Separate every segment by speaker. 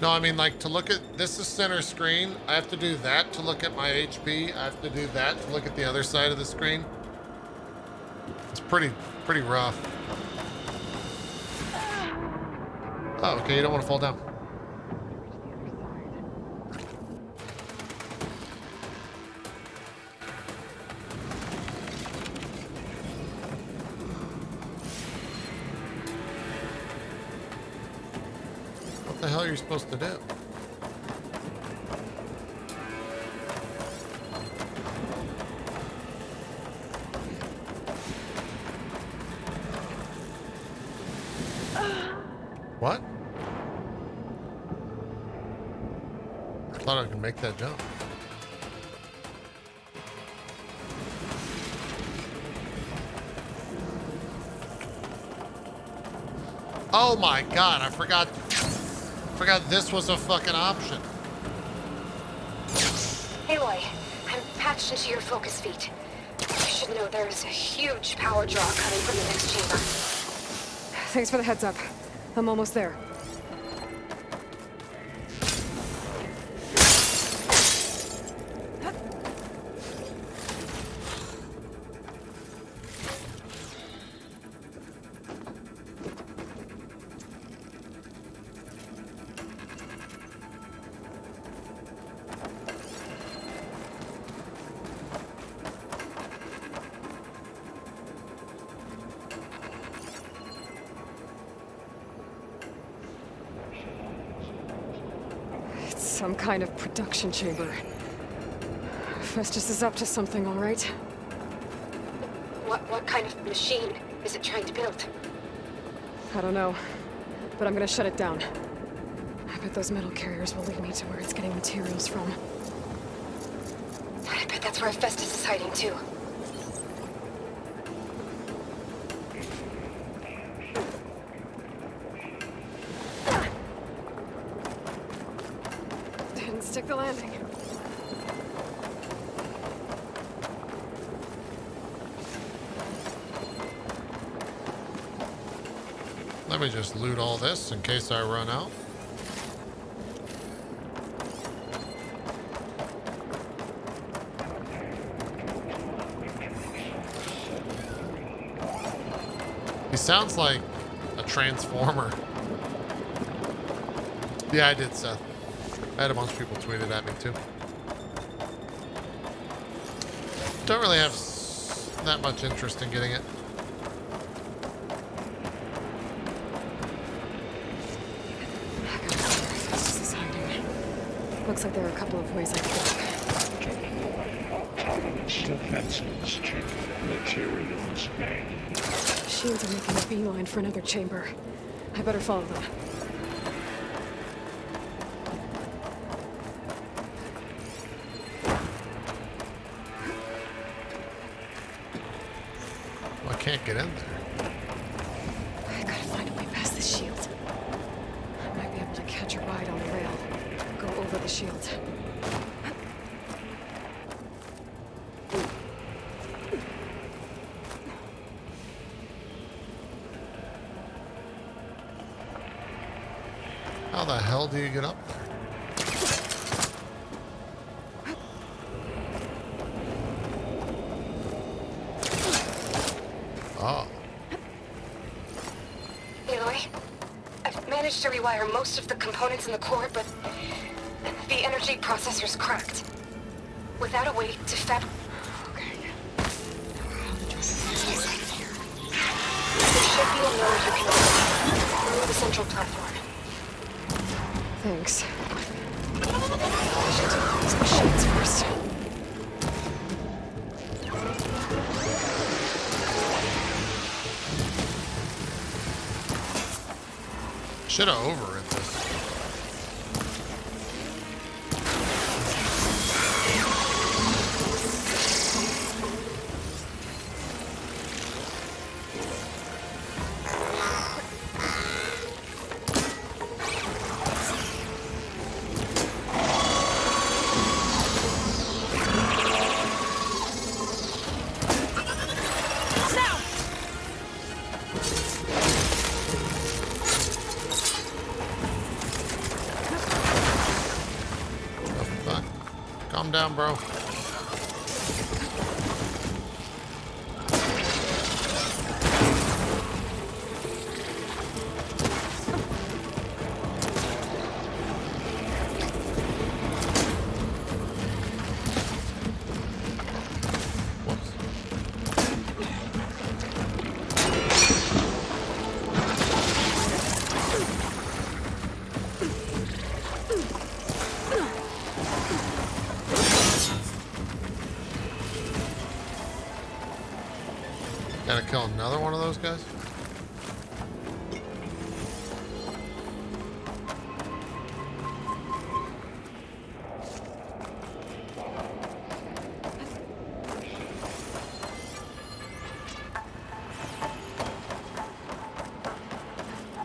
Speaker 1: No, I mean, like, to look at... This is center screen. I have to do that to look at my HP. I have to do that to look at the other side of the screen. It's pretty rough. Oh, okay, you don't want to fall down. What the hell are you supposed to do? What? I thought I could make that jump. Oh my god, I forgot this was a fucking option.
Speaker 2: Aloy, I'm patched into your focus feed. You should know there's a huge power draw coming from the next chamber.
Speaker 3: Thanks for the heads up. I'm almost there. Some kind of production chamber. Festus is up to something, all right?
Speaker 2: What kind of machine is it trying to build?
Speaker 3: I don't know, but I'm gonna shut it down. I bet those metal carriers will lead me to where it's getting materials from.
Speaker 2: I bet that's where Festus is hiding too.
Speaker 3: Didn't stick the landing.
Speaker 1: Let me just loot all this in case I run out. He sounds like a transformer. Yeah, I did, Seth. I had a bunch of people tweet it at me too. Don't really have that much interest in getting it.
Speaker 3: Looks like there are a couple of ways I can
Speaker 4: Defenses check materials.
Speaker 3: Shields are making a beeline for another chamber. I better follow them.
Speaker 1: Well, I can't get in there.
Speaker 3: I gotta find a way past the shield. I might be able to catch a ride on the rail. Go over the shield.
Speaker 1: How the hell do you get up there? Oh.
Speaker 2: Aloy, I've managed to rewire most of the components in the core, but the energy processor's cracked. Without a way to fab...
Speaker 3: Okay.
Speaker 2: There should be a node you can open through the central platform.
Speaker 3: Thanks. I should take these machines first.
Speaker 1: Should have overwritten this. Calm down, bro. Gotta kill another one of those guys?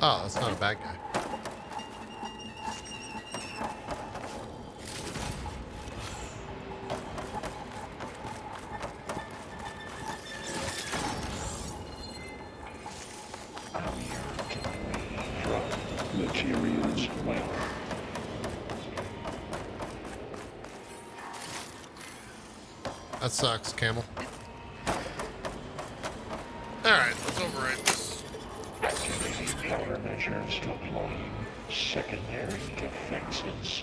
Speaker 1: Oh, that's not a bad guy.
Speaker 4: Materials well.
Speaker 1: That sucks, Camel. Alright, let's override this.
Speaker 4: Activating countermeasures deploying secondary defenses.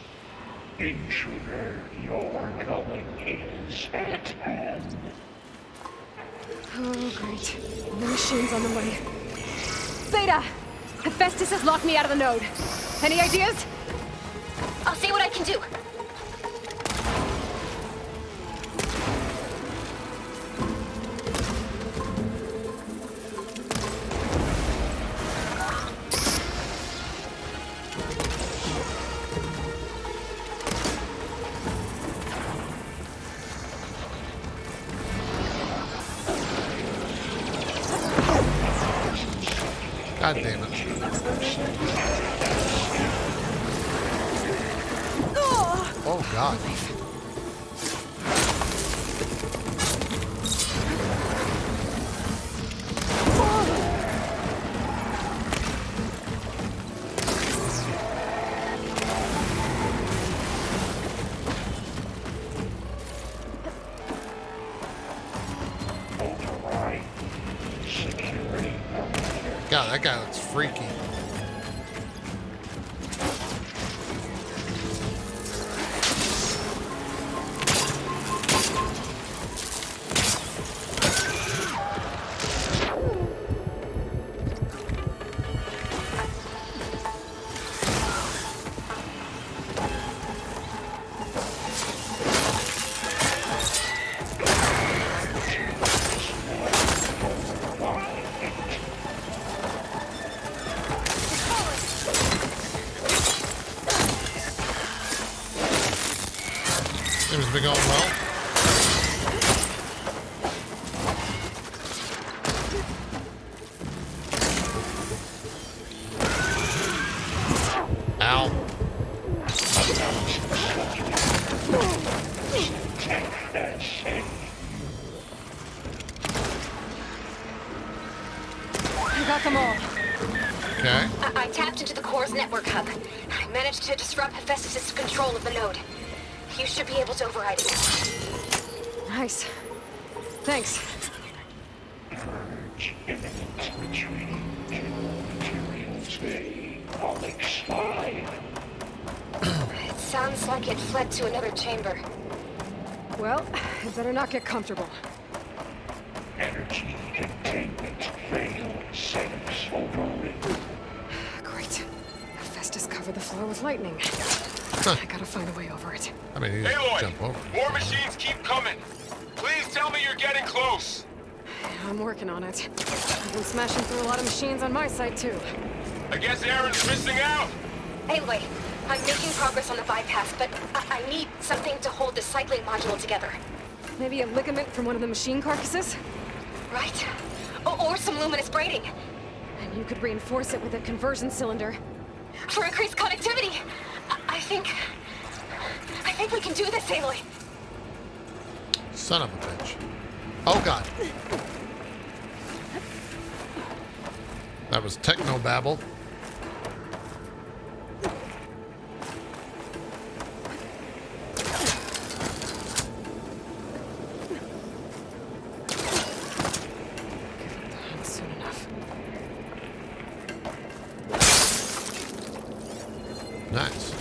Speaker 4: Intruder, your going is at hand.
Speaker 3: Oh, great. The machine's on the way. Beta! Hephaestus has locked me out of the node. Any ideas?
Speaker 2: I'll see what I can do.
Speaker 1: God damn it. Oh, God.
Speaker 4: Override. Security.
Speaker 1: God, that guy looks freaky. Seems to be going well. Ow.
Speaker 3: I got them all.
Speaker 1: Okay.
Speaker 2: I tapped into the core's network hub. I managed to disrupt Hephaestus' control of the node. You should be able to override it now.
Speaker 3: Nice. Thanks.
Speaker 4: Purge imminent retreat. Materials bay. Onyx 5.
Speaker 2: It sounds like it fled to another chamber.
Speaker 3: Well, I better not get comfortable.
Speaker 4: Energy containment failed. Settings overridden.
Speaker 3: Great. Hephaestus covered the floor with lightning. I gotta find a way over it.
Speaker 1: I mean, you
Speaker 5: Aloy,
Speaker 1: jump over.
Speaker 5: more machines keep coming. Please tell me you're getting close.
Speaker 3: I'm working on it. I've been smashing through a lot of machines on my side, too.
Speaker 5: I guess Aaron's missing out.
Speaker 2: Anyway, I'm making progress on the bypass, but I need something to hold the cycling module together.
Speaker 3: Maybe a ligament from one of the machine carcasses?
Speaker 2: Right? Or some luminous braiding.
Speaker 3: And you could reinforce it with a conversion cylinder.
Speaker 2: For increased connectivity. I think we can do this, Aloy.
Speaker 1: Son of a bitch. Oh, God. That was techno-babble. Nice.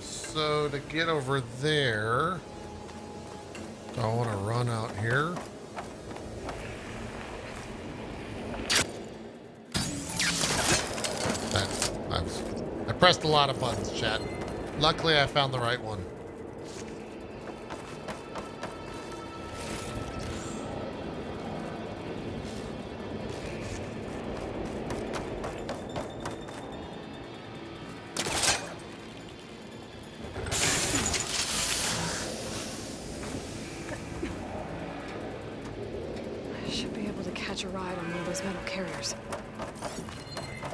Speaker 1: So to get over there, do I want to run out here? I pressed a lot of buttons, chat. Luckily, I found the right one.
Speaker 3: I should be able to catch a ride on one of those metal carriers.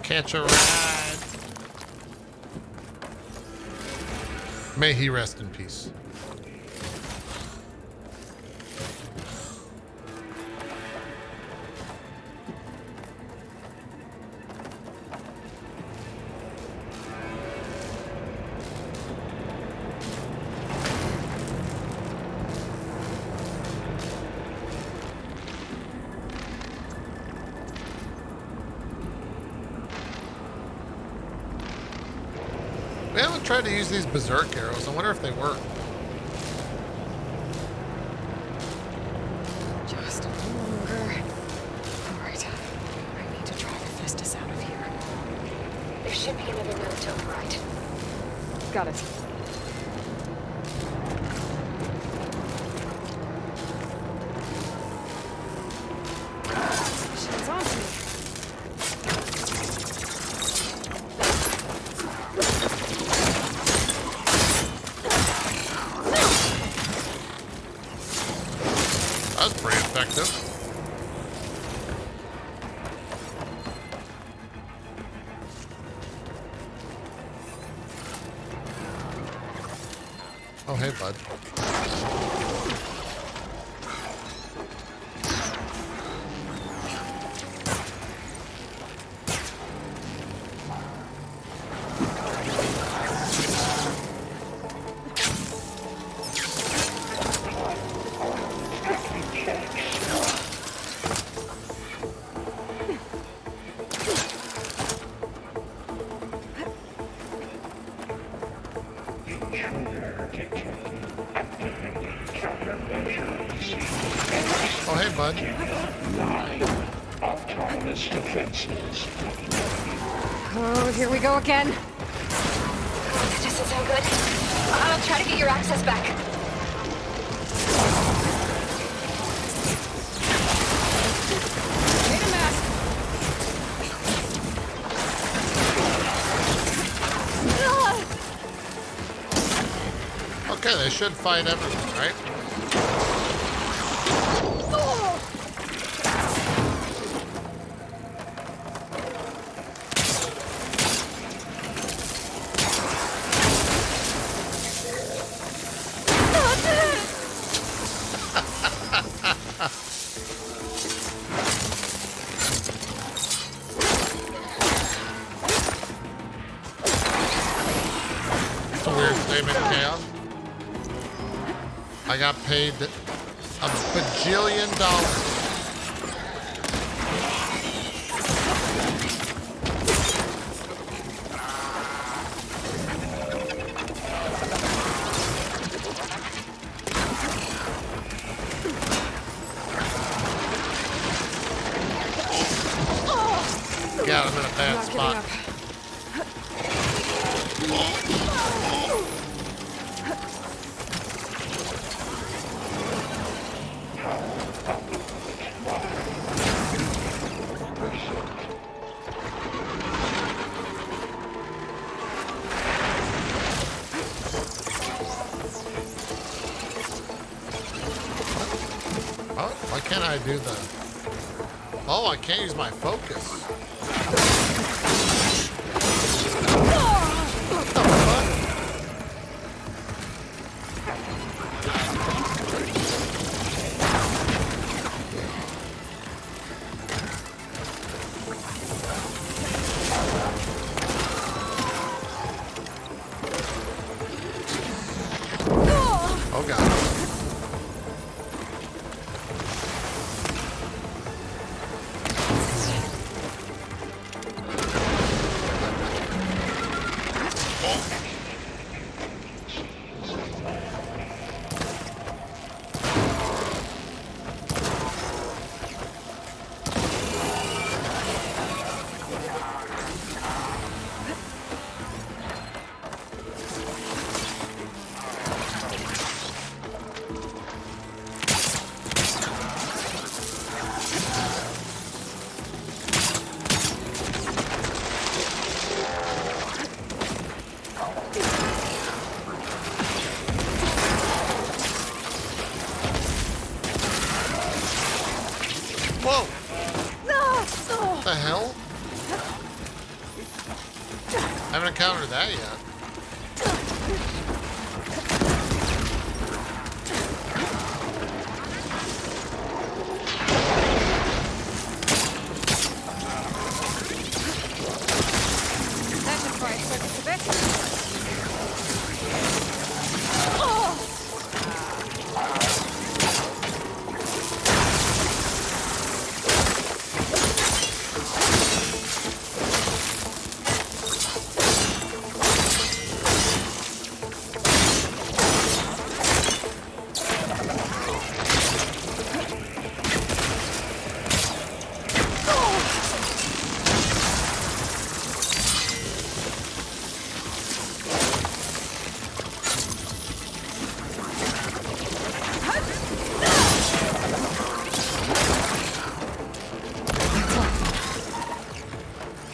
Speaker 1: Catch a ride. May he rest in peace. We haven't tried to use these berserk arrows. I wonder if they work.
Speaker 3: Just a little longer. Alright. I need to drive Hephaestus out of here.
Speaker 2: There should be another node to override.
Speaker 3: Got it. She's on to me.
Speaker 1: That was pretty effective. Oh, hey, bud. Oh, hey, bud.
Speaker 4: Autonomous defenses.
Speaker 3: Oh, here we go again.
Speaker 2: This doesn't sound good. I'll try to get your access back.
Speaker 3: Made a mess.
Speaker 1: Okay, they should fight everything, right? It's a weird statement, Chaos. I got paid a bajillion dollars. Yeah, I'm in a bad
Speaker 3: Not giving
Speaker 1: spot.
Speaker 3: up.
Speaker 1: Oh, why can't I do the... Oh, I can't use my focus. What the fuck? Oh, God. Whoa! What the hell? I haven't encountered that yet.
Speaker 3: That should try and focus a bit.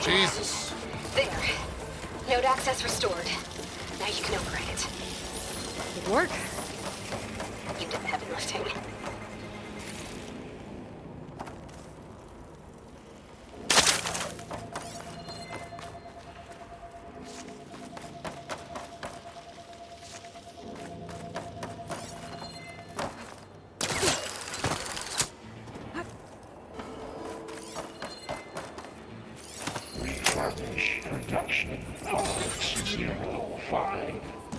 Speaker 1: Jesus.
Speaker 2: There. Node access restored. Now you can override it.
Speaker 3: Good work.
Speaker 2: You did the heavy lifting.
Speaker 4: Refurbish production pods 05.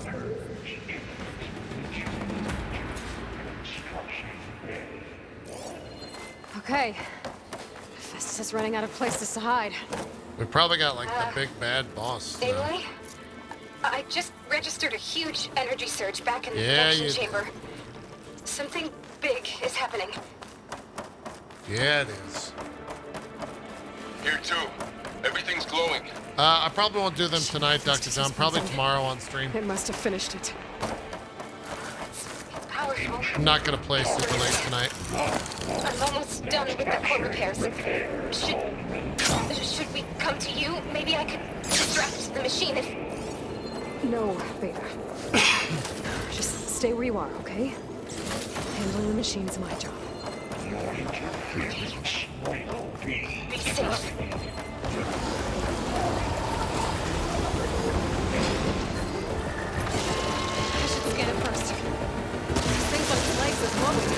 Speaker 4: Purge construction bay.
Speaker 3: Okay. Festus is running out of places to hide.
Speaker 1: We probably got like the big bad boss. now.
Speaker 2: Aloy? I just registered a huge energy surge back in the
Speaker 1: Yeah,
Speaker 2: production
Speaker 1: you-
Speaker 2: chamber. Something big is happening.
Speaker 1: Yeah, it is.
Speaker 5: Here too. Everything's glowing.
Speaker 1: I probably won't do them tonight, Dr. John. Probably tomorrow on stream.
Speaker 3: It must have finished it.
Speaker 2: It's powerful.
Speaker 1: I'm not gonna play super late tonight.
Speaker 2: I'm almost done with the core repairs. Should we come to you? Maybe I could distract the machine if...
Speaker 3: No, Beta. Just stay where you are, okay? Handling the machine's my job.
Speaker 4: Your interference will be
Speaker 2: Be safe.
Speaker 3: I should scan it first. This thing's on its legs is wobbly.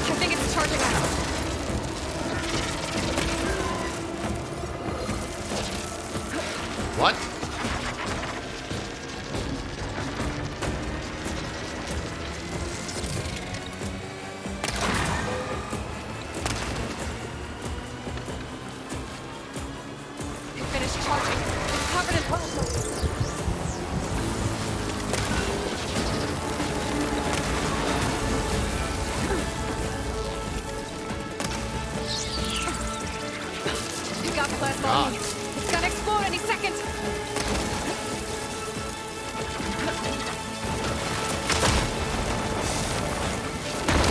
Speaker 3: I think it's charging up.
Speaker 1: What?
Speaker 3: It finished charging. It's covered in plasma. You got plasma on you. It's gonna explode any second.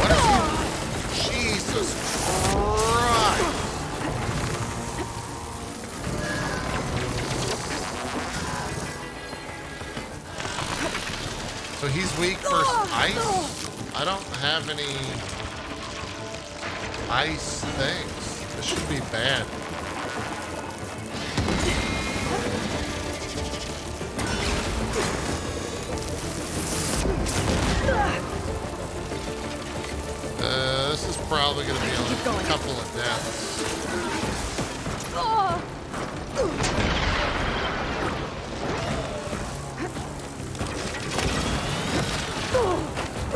Speaker 1: What are you? Jesus Christ! So he's weak versus ice? I don't have any ice things. This should be bad. This is probably going to be a couple of deaths.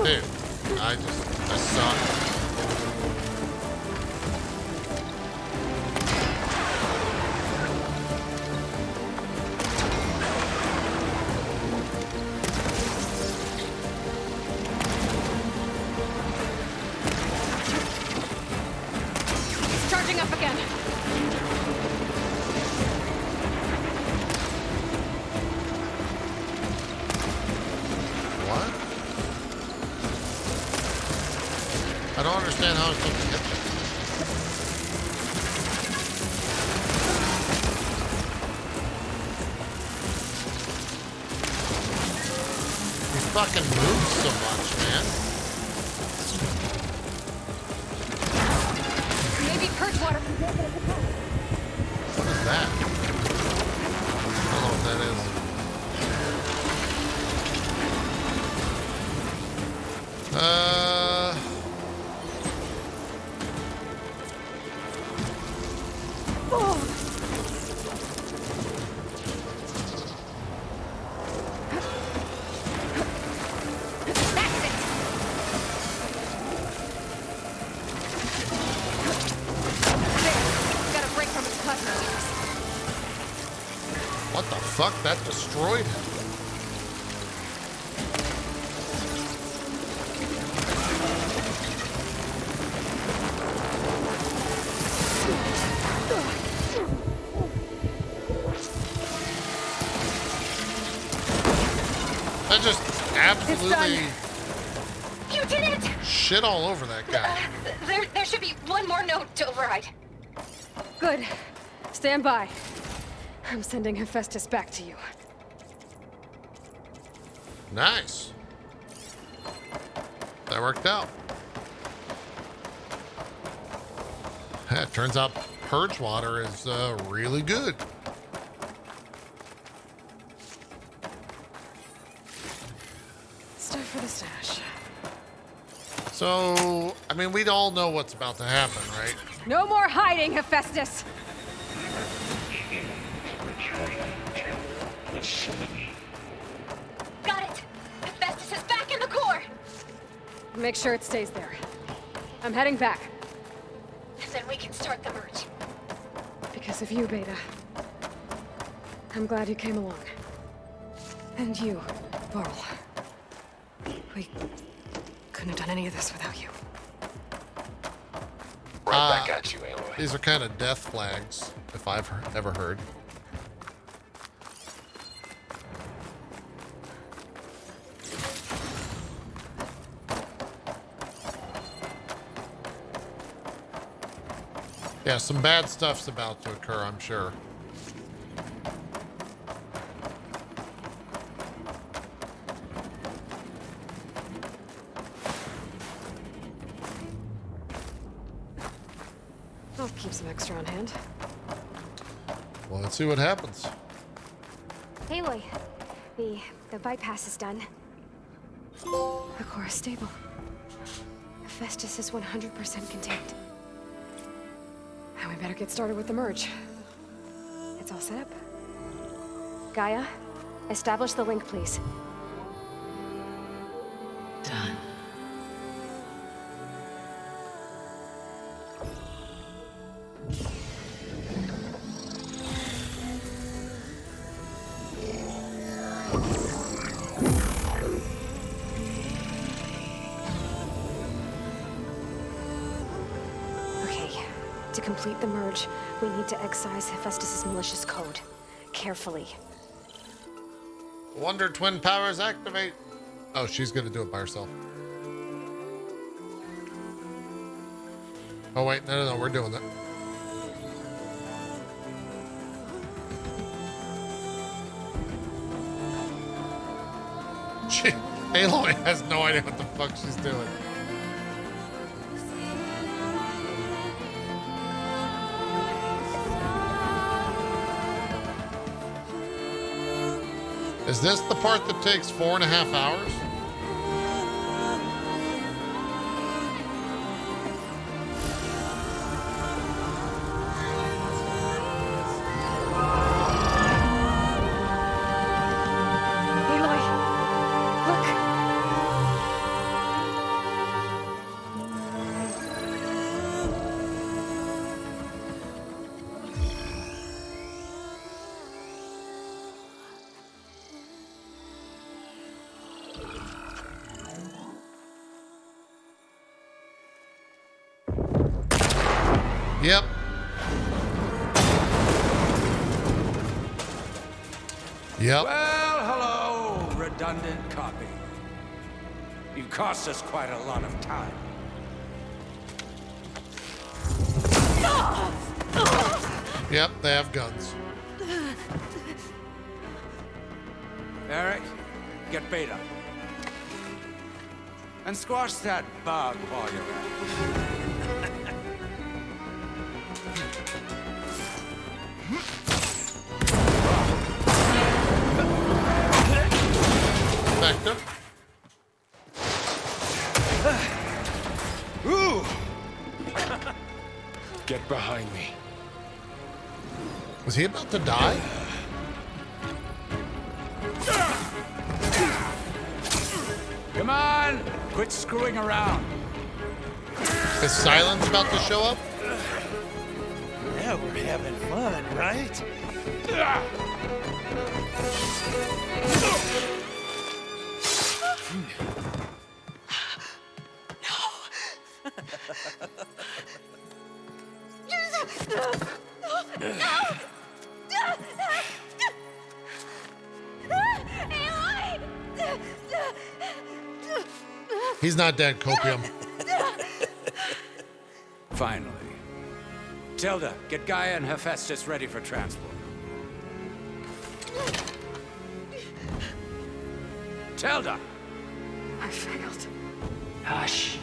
Speaker 1: Dude, I suck.
Speaker 3: It's charging up again.
Speaker 1: What? I don't understand how it's supposed to get there. He fucking moves so much, man.
Speaker 3: Maybe Kurt's
Speaker 1: fuck, that destroyed him. That just absolutely
Speaker 2: You did it!
Speaker 1: shit all over that guy.
Speaker 2: There should be one more note to override.
Speaker 3: Good. Stand by. I'm sending Hephaestus back to you.
Speaker 1: Nice. That worked out. Yeah, turns out purge water is really good.
Speaker 3: It's time for the stash.
Speaker 1: So, I mean, we'd all know what's about to happen, right?
Speaker 3: No more hiding, Hephaestus!
Speaker 2: Got it! Hephaestus is back in the core!
Speaker 3: Make sure it stays there. I'm heading back.
Speaker 2: Then we can start the merge.
Speaker 3: Because of you, Beta. I'm glad you came along. And you, Varl. We couldn't have done any of this without you.
Speaker 5: Right back at you, Aloy.
Speaker 1: These are kind of death flags, if I've ever heard. Yeah, some bad stuff's about to occur, I'm sure.
Speaker 3: I'll keep some extra on hand.
Speaker 1: Well, let's see what happens.
Speaker 6: Aloy, the bypass is done.
Speaker 3: The core is stable.
Speaker 6: Hephaestus is 100% contained.
Speaker 3: Now we better get started with the merge.
Speaker 6: It's all set up. Gaia, establish the link, please.
Speaker 7: Done.
Speaker 6: Okay, to complete the merge, we need to excise Hephaestus's malicious code. Carefully.
Speaker 1: Wonder Twin powers activate. Oh, she's gonna do it by herself. Oh wait, no, we're doing that. Aloy has no idea what the fuck she's doing. Is this the part that takes 4.5 hours?
Speaker 3: Aloy! Look!
Speaker 1: Yep. Yep.
Speaker 8: Well, hello, redundant copy. You cost us quite a lot of time.
Speaker 1: Yep, they have guns.
Speaker 8: Eric, get Beta. And squash that bug while you're at it.
Speaker 1: Vector.
Speaker 8: Ooh!
Speaker 5: Get behind me.
Speaker 1: Was he about to die?
Speaker 8: Come on! Quit screwing around.
Speaker 1: Is Silence about to show up?
Speaker 9: Yeah, we're having fun, right?
Speaker 1: He's not dead, Copium.
Speaker 8: Finally. Tilda, get Gaia and Hephaestus ready for transport. Tilda!
Speaker 3: I failed.
Speaker 7: Hush.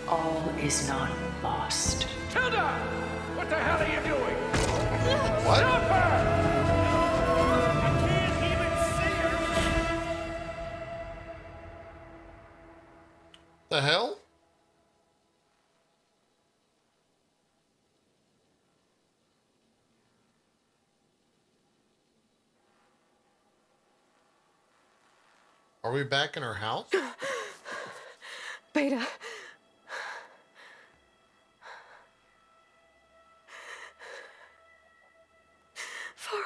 Speaker 7: All is not lost.
Speaker 8: Tilda! What the hell are you doing?
Speaker 1: What?
Speaker 8: Stop her!
Speaker 1: The hell? Are we back in our house?
Speaker 3: Beta. Varl.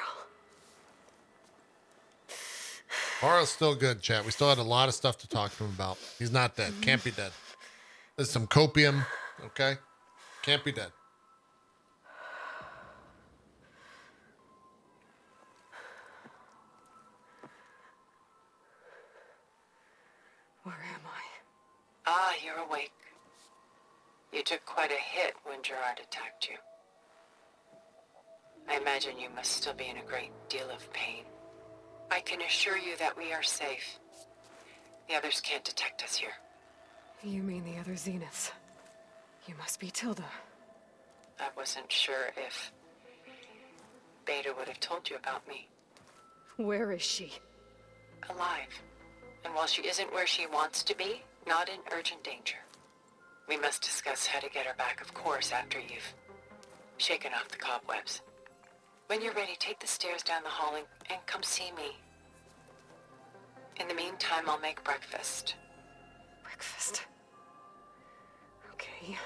Speaker 1: Varl's still good, chat. We still had a lot of stuff to talk to him about. He's not dead. Can't be dead. There's some copium, okay? Can't be dead.
Speaker 3: Where am I?
Speaker 7: Ah, you're awake. You took quite a hit when Gerard attacked you. I imagine you must still be in a great deal of pain. I can assure you that we are safe. The others can't detect us here.
Speaker 3: You mean the other Zeniths? You must be Tilda.
Speaker 7: I wasn't sure if Beta would have told you about me.
Speaker 3: Where is she?
Speaker 7: Alive. And while she isn't where she wants to be, not in urgent danger. We must discuss how to get her back, of course, after you've shaken off the cobwebs. When you're ready, take the stairs down the hall and come see me. In the meantime, I'll make breakfast.
Speaker 3: Breakfast. Okay.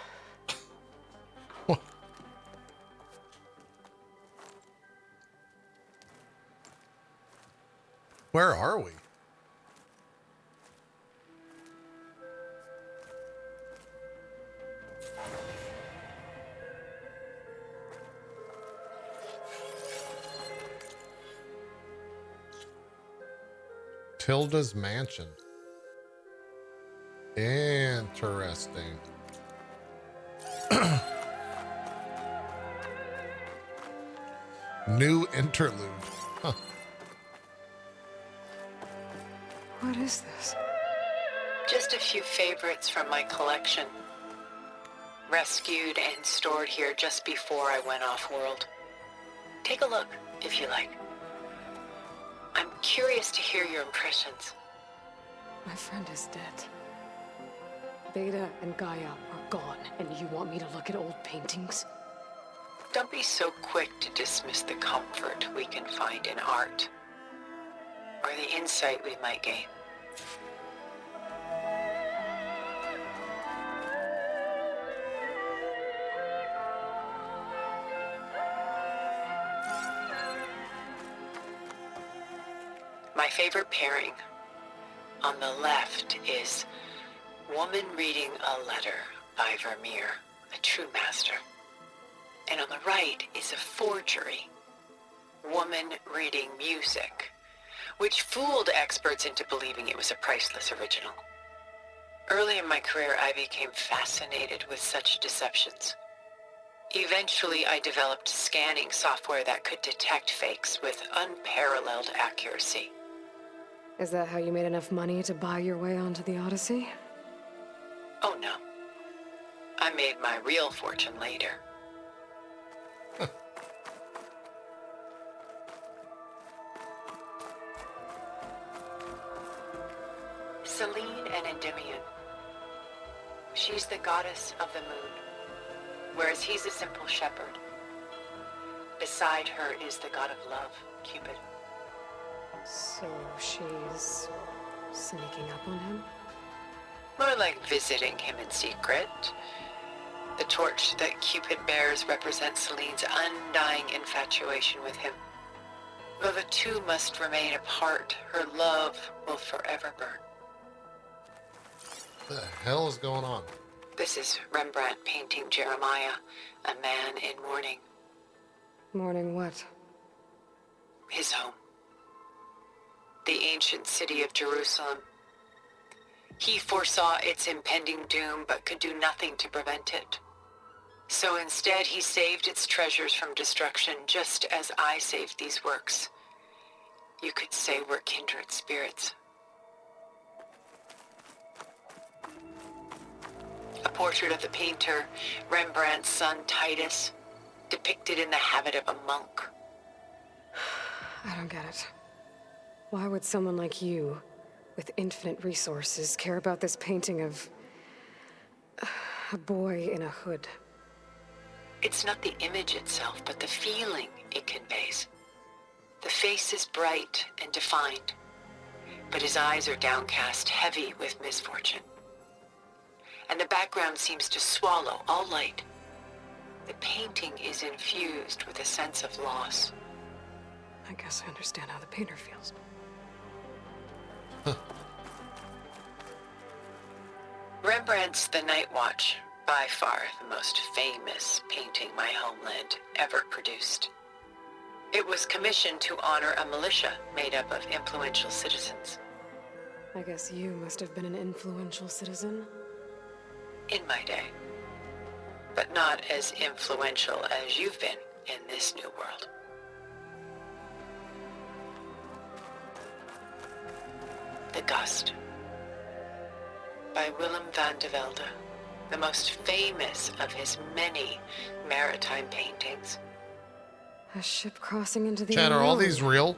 Speaker 1: Where are we? Tilda's mansion. Interesting. New interlude. Huh.
Speaker 3: What is this?
Speaker 7: Just a few favorites from my collection. Rescued and stored here just before I went off-world. Take a look, if you like. I'm curious to hear your impressions.
Speaker 3: My friend is dead. Beta and Gaia are gone, and you want me to look at old paintings?
Speaker 7: Don't be so quick to dismiss the comfort we can find in art, or the insight we might gain. My favorite pairing on the left is Woman Reading a Letter by Vermeer, a true master. And on the right is a forgery, Woman Reading Music, which fooled experts into believing it was a priceless original. Early in my career, I became fascinated with such deceptions. Eventually, I developed scanning software that could detect fakes with unparalleled accuracy.
Speaker 3: Is that how you made enough money to buy your way onto the Odyssey?
Speaker 7: Oh no. I made my real fortune later. Selene and Endymion. She's the goddess of the moon, whereas he's a simple shepherd. Beside her is the god of love, Cupid.
Speaker 3: So she's sneaking up on him?
Speaker 7: More like visiting him in secret. The torch that Cupid bears represents Selene's undying infatuation with him. Though the two must remain apart, her love will forever burn.
Speaker 1: What the hell is going on?
Speaker 7: This is Rembrandt painting Jeremiah, a man in mourning.
Speaker 3: Mourning what?
Speaker 7: His home. The ancient city of Jerusalem. He foresaw its impending doom, but could do nothing to prevent it. So instead, he saved its treasures from destruction, just as I saved these works. You could say we're kindred spirits. A portrait of the painter, Rembrandt's son Titus, depicted in the habit of a monk.
Speaker 3: I don't get it. Why would someone like you, with infinite resources, care about this painting of a boy in a hood?
Speaker 7: It's not the image itself, but the feeling it conveys. The face is bright and defined, but his eyes are downcast, heavy with misfortune. And the background seems to swallow all light. The painting is infused with a sense of loss.
Speaker 3: I guess I understand how the painter feels.
Speaker 7: Rembrandt's The Night Watch, by far the most famous painting my homeland ever produced. It was commissioned to honor a militia made up of influential citizens.
Speaker 3: I guess you must have been an influential citizen.
Speaker 7: In my day. But not as influential as you've been in this new world. The Gust, by Willem van de Velde, the most famous of his many maritime paintings.
Speaker 3: A ship crossing into the
Speaker 1: Chad, are all
Speaker 3: unknown.
Speaker 1: these real?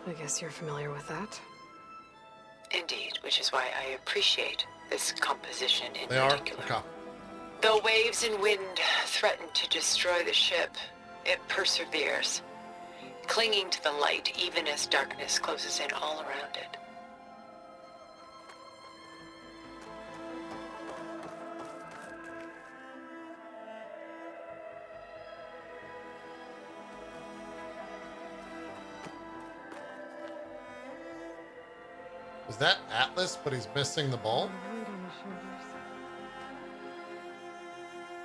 Speaker 3: I guess you're familiar with that.
Speaker 7: Indeed, which is why I appreciate this composition in
Speaker 1: They are?
Speaker 7: particular.
Speaker 1: Okay.
Speaker 7: Though waves and wind threaten to destroy the ship, it perseveres, clinging to the light even as darkness closes in all around it.
Speaker 1: Is that Atlas, but he's missing the ball?
Speaker 3: Weight on his shoulders.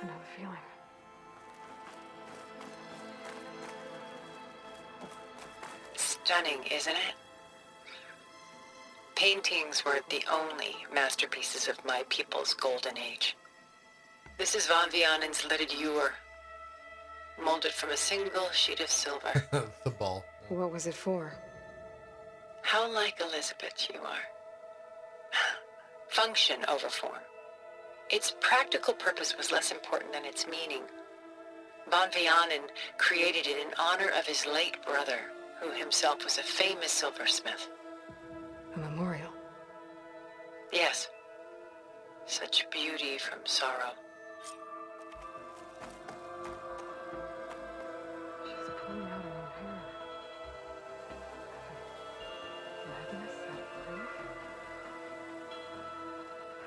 Speaker 3: I know the feeling.
Speaker 7: Stunning, isn't it? Paintings were the only masterpieces of my people's golden age. This is Van Vianen's Lidded Ewer, molded from a single sheet of silver.
Speaker 1: The ball.
Speaker 3: What was it for?
Speaker 7: How like Elizabeth you are. Function over form. Its practical purpose was less important than its meaning. Van Vianen created it in honor of his late brother, who himself was a famous silversmith.
Speaker 3: A memorial.
Speaker 7: Yes. Such beauty from sorrow.
Speaker 3: She's pulling out her own hair. Madness out of grief?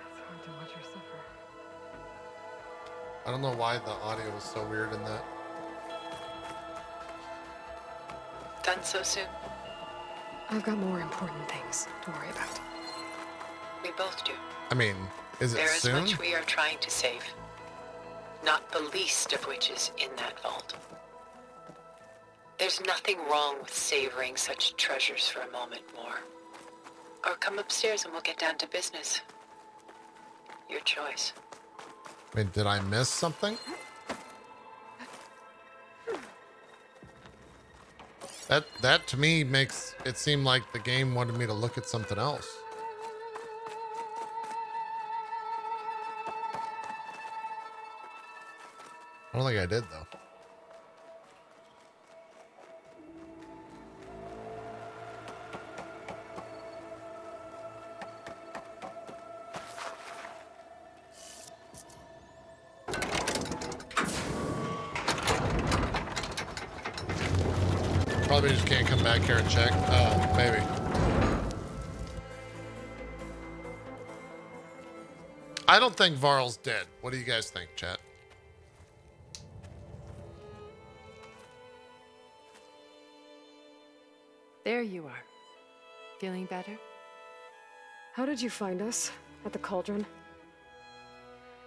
Speaker 3: It's hard to watch her suffer.
Speaker 1: I don't know why the audio was so weird in that.
Speaker 7: Done so soon?
Speaker 3: I've got more important things to worry about.
Speaker 7: We both do.
Speaker 1: I mean, is it
Speaker 7: There is
Speaker 1: soon?
Speaker 7: much we are trying to save. Not the least of which is in that vault. There's nothing wrong with savoring such treasures for a moment more. Or come upstairs and we'll get down to business. Your choice.
Speaker 1: I mean, did I miss something? That to me makes it seem like the game wanted me to look at something else. I don't think I did though. Probably just can't come back here and check. Maybe. I don't think Varl's dead. What do you guys think, chat?
Speaker 9: There you are. Feeling better?
Speaker 3: How did you find us? At the cauldron?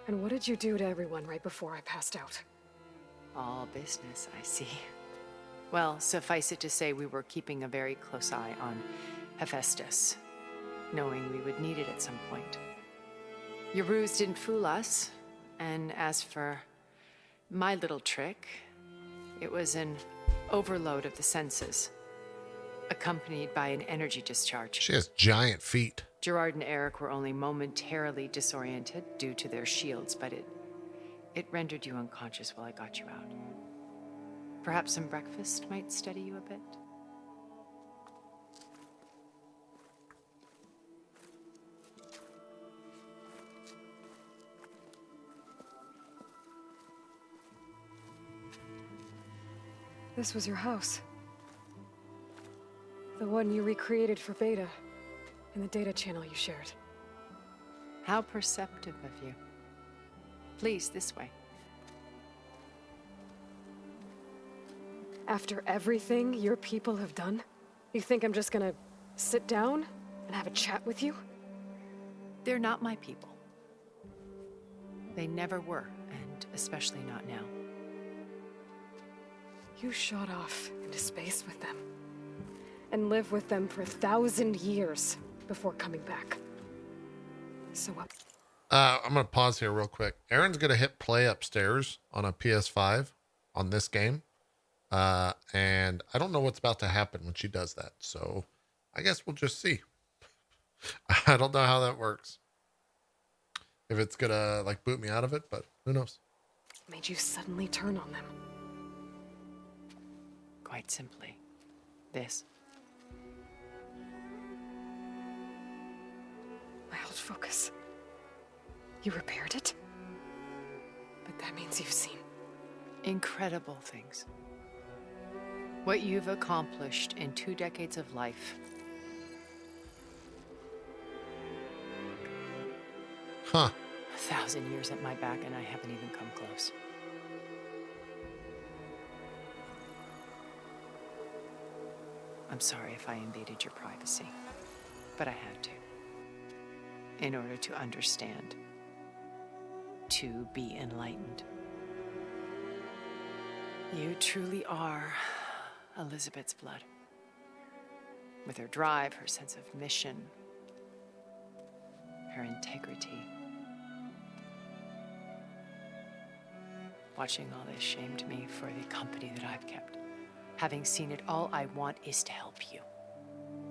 Speaker 3: And what did you do to everyone right before I passed out?
Speaker 9: All business, I see. Well, suffice it to say we were keeping a very close eye on Hephaestus, knowing we would need it at some point. Your ruse didn't fool us, and as for my little trick, it was an overload of the senses, accompanied by an energy discharge.
Speaker 1: She has giant feet.
Speaker 9: Gerard and Eric were only momentarily disoriented due to their shields, but it rendered you unconscious while I got you out. Perhaps some breakfast might steady you a bit?
Speaker 3: This was your house. The one you recreated for Beta, in the data channel you shared.
Speaker 9: How perceptive of you. Please, this way.
Speaker 3: After everything your people have done, you think I'm just gonna sit down and have a chat with you?
Speaker 9: They're not my people. They never were, and especially not now.
Speaker 3: You shot off into space with them, and lived with them for 1,000 years before coming back. So what?
Speaker 1: I'm gonna pause here real quick. Aaron's gonna hit play upstairs on a PS5 on this game. And I don't know what's about to happen when she does that. So I guess we'll just see. I don't know how that works. If it's gonna like boot me out of it, but who knows?
Speaker 3: Made you suddenly turn on them?
Speaker 9: Quite simply, this.
Speaker 3: My old focus. You repaired it? But that means you've seen
Speaker 9: incredible things. What you've accomplished in 2 decades of life.
Speaker 1: Huh.
Speaker 9: 1,000 years at my back and I haven't even come close. I'm sorry if I invaded your privacy, but I had to. In order to understand. To be enlightened. You truly are Elizabeth's blood. With her drive, her sense of mission, her integrity. Watching all this shamed me for the company that I've kept. Having seen it, all I want is to help you.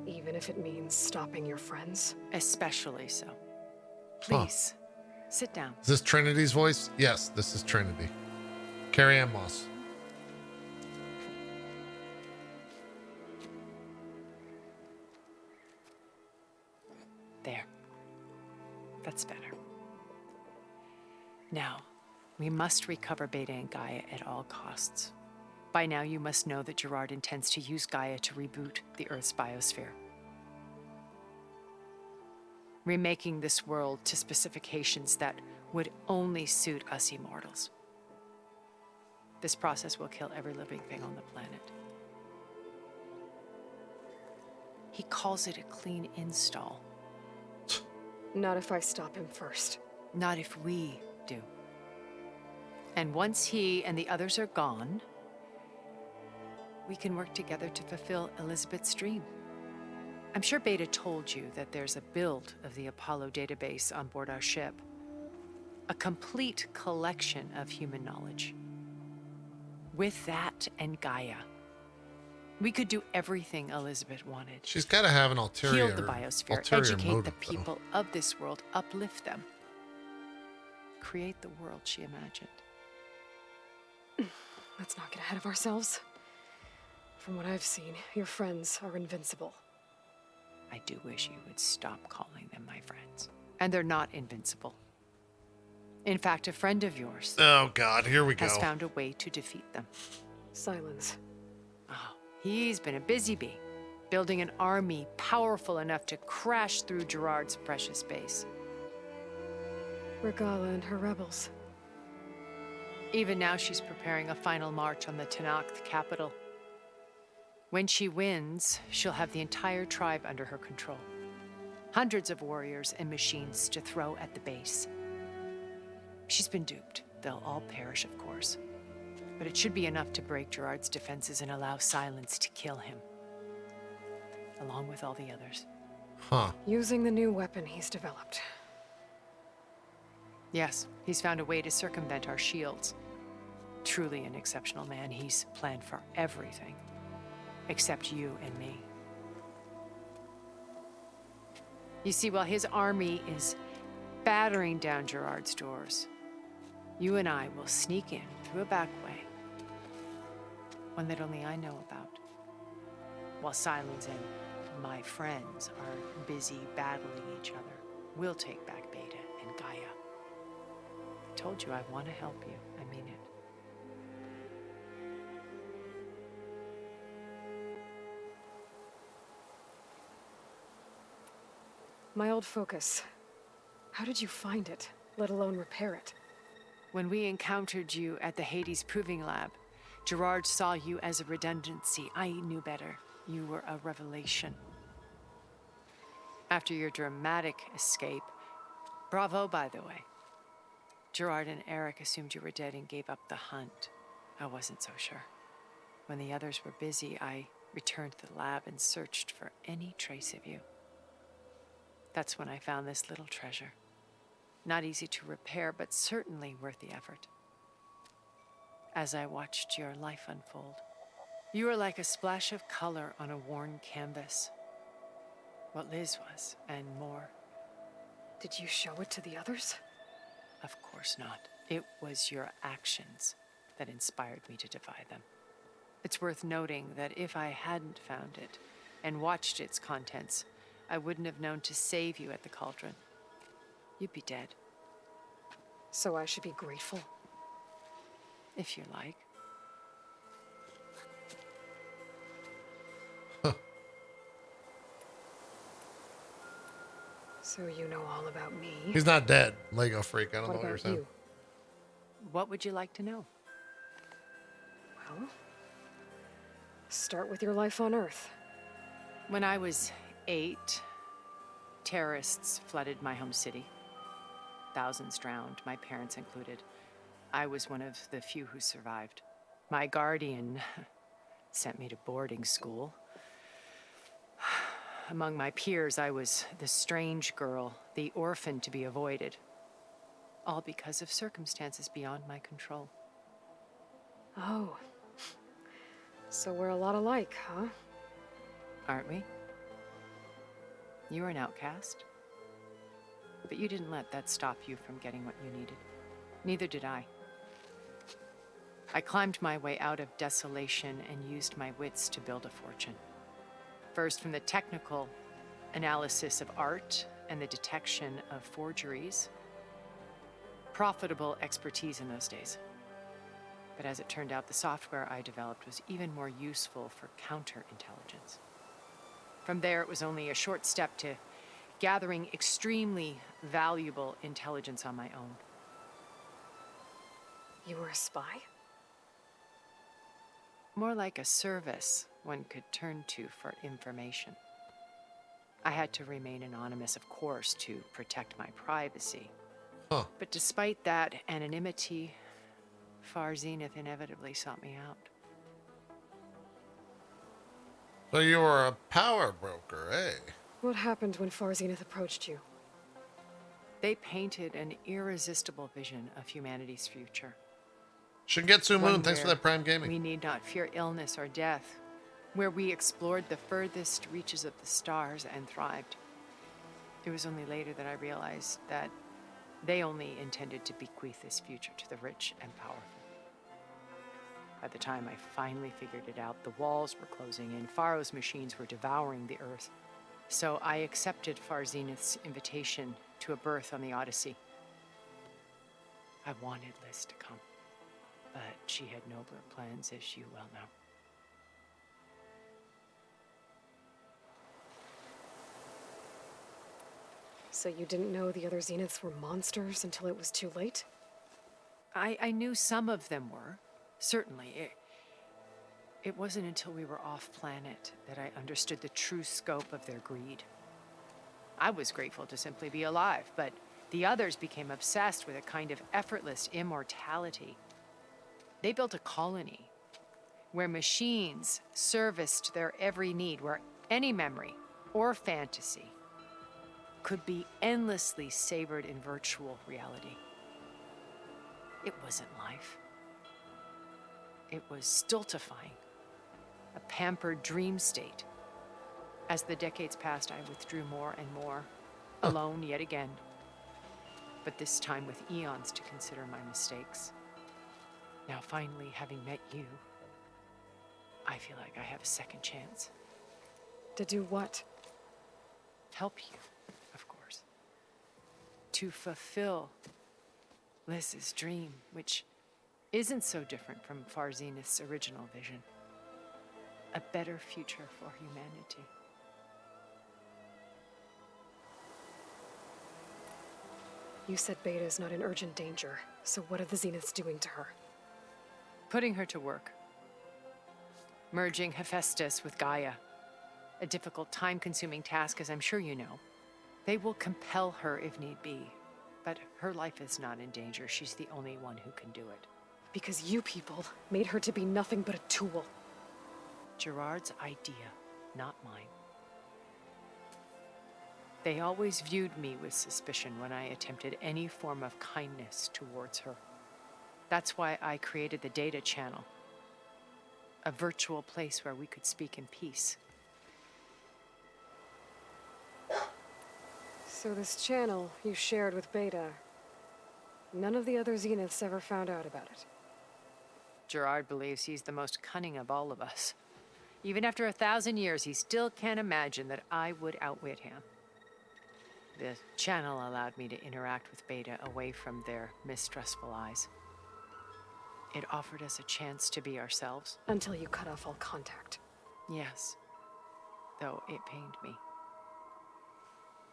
Speaker 3: even if it means stopping your friends?
Speaker 9: Especially so. Please, sit down.
Speaker 1: Is this Trinity's voice? Yes, this is Trinity. Carrie Ann Moss.
Speaker 9: There. That's better. Now, we must recover Beta and Gaia at all costs. By now, you must know that Gerard intends to use Gaia to reboot the Earth's biosphere. Remaking this world to specifications that would only suit us immortals. This process will kill every living thing on the planet. He calls it a clean install.
Speaker 3: Not if I stop him first.
Speaker 9: Not if we do. And once he and the others are gone, we can work together to fulfill Elizabeth's dream. I'm sure Beta told you that there's a build of the Apollo database on board our ship. A complete collection of human knowledge. With that and Gaia, we could do everything Elizabeth wanted.
Speaker 1: She's got to have an ulterior
Speaker 9: Heal the biosphere,
Speaker 1: ulterior
Speaker 9: educate
Speaker 1: motive,
Speaker 9: the
Speaker 1: though.
Speaker 9: people of this world, uplift them. Create the world she imagined.
Speaker 3: Let's not get ahead of ourselves. From what I've seen, your friends are invincible.
Speaker 9: I do wish you would stop calling them my friends. And they're not invincible. In fact, a friend of yours
Speaker 1: Oh, God, here we go.
Speaker 9: has found a way to defeat them.
Speaker 3: Silence.
Speaker 9: Oh, he's been a busy bee, building an army powerful enough to crash through Gerard's precious base.
Speaker 3: Regala and her rebels.
Speaker 9: Even now, she's preparing a final march on the Tenakth capital. When she wins, she'll have the entire tribe under her control. Hundreds of warriors and machines to throw at the base. She's been duped. They'll all perish, of course. But it should be enough to break Gerard's defenses and allow Silence to kill him. Along with all the others.
Speaker 1: Huh.
Speaker 3: Using the new weapon he's developed.
Speaker 9: Yes, he's found a way to circumvent our shields. Truly an exceptional man. He's planned for everything. Except you and me. You see, while his army is battering down Gerard's doors, you and I will sneak in through a back way. One that only I know about. While Silence and my friends are busy battling each other, we'll take back Beta and Gaia. I told you I want to help you. I mean it.
Speaker 3: My old focus. How did you find it, let alone repair it?
Speaker 9: When we encountered you at the Hades Proving Lab, Gerard saw you as a redundancy. I knew better. You were a revelation. After your dramatic escape, bravo, by the way. Gerard and Eric assumed you were dead and gave up the hunt. I wasn't so sure. When the others were busy, I returned to the lab and searched for any trace of you. That's when I found this little treasure. Not easy to repair, but certainly worth the effort. As I watched your life unfold, you were like a splash of color on a worn canvas. What Liz was, and more.
Speaker 3: Did you show it to the others?
Speaker 9: Of course not. It was your actions that inspired me to defy them. It's worth noting that if I hadn't found it and watched its contents, I wouldn't have known to save you at the cauldron. You'd be dead.
Speaker 3: So I should be grateful?
Speaker 9: If you like.
Speaker 3: So you know all about me.
Speaker 1: He's not dead, Lego freak. I don't know what you're
Speaker 3: about
Speaker 1: saying.
Speaker 3: you?
Speaker 9: What would you like to know?
Speaker 3: Well, start with your life on Earth.
Speaker 9: When I was 8, terrorists flooded my home city. Thousands drowned, my parents included. I was one of the few who survived. My guardian sent me to boarding school. Among my peers, I was the strange girl, the orphan to be avoided. All because of circumstances beyond my control.
Speaker 3: Oh. So we're a lot alike, huh?
Speaker 9: Aren't we? You were an outcast. But you didn't let that stop you from getting what you needed. Neither did I. I climbed my way out of desolation and used my wits to build a fortune. First, from the technical analysis of art and the detection of forgeries. Profitable expertise in those days. But as it turned out, the software I developed was even more useful for counterintelligence. From there, it was only a short step to gathering extremely valuable intelligence on my own.
Speaker 3: You were a spy?
Speaker 9: More like a service one could turn to for information. I had to remain anonymous, of course, to protect my privacy.
Speaker 1: Huh.
Speaker 9: But despite that anonymity, Far Zenith inevitably sought me out.
Speaker 1: So you were a power broker, eh?
Speaker 3: What happened when Far Zenith approached you?
Speaker 9: They painted an irresistible vision of humanity's future.
Speaker 1: Shingetsu
Speaker 9: One
Speaker 1: Moon, thanks for
Speaker 9: where
Speaker 1: that Prime Gaming.
Speaker 9: we need not fear illness or death, where we explored the furthest reaches of the stars and thrived. It was only later that I realized that they only intended to bequeath this future to the rich and powerful. By the time I finally figured it out, the walls were closing in, Pharaoh's machines were devouring the earth. So I accepted Far Zenith's invitation to a berth on the Odyssey. I wanted Liz to come, but she had nobler plans, as you well know.
Speaker 3: So you didn't know the other Zeniths were monsters until it was too late?
Speaker 9: I knew some of them were, certainly. It wasn't until we were off-planet that I understood the true scope of their greed. I was grateful to simply be alive, but the others became obsessed with a kind of effortless immortality. They built a colony where machines serviced their every need, where any memory or fantasy could be endlessly savored in virtual reality. It wasn't life. It was stultifying, a pampered dream state. As the decades passed, I withdrew more and more, alone yet again, but this time with eons to consider my mistakes. Now, finally, having met you, I feel like I have a second chance.
Speaker 3: To do what?
Speaker 9: Help you, of course. To fulfill Liz's dream, which isn't so different from Far Zenith's original vision. A better future for humanity.
Speaker 3: You said Beta is not in urgent danger, so what are the Zeniths doing to her?
Speaker 9: Putting her to work. Merging Hephaestus with Gaia. A difficult, time-consuming task, as I'm sure you know. They will compel her if need be, but her life is not in danger. She's the only one who can do it.
Speaker 3: Because you people made her to be nothing but a tool.
Speaker 9: Gerard's idea, not mine. They always viewed me with suspicion when I attempted any form of kindness towards her. That's why I created the data channel. A virtual place where we could speak in peace.
Speaker 3: So this channel you shared with Beta, none of the other Zeniths ever found out about it.
Speaker 9: Gerard believes he's the most cunning of all of us. Even after 1,000 years, he still can't imagine that I would outwit him. The channel allowed me to interact with Beta away from their mistrustful eyes. It offered us a chance to be ourselves.
Speaker 3: Until you cut off all contact.
Speaker 9: Yes, though it pained me.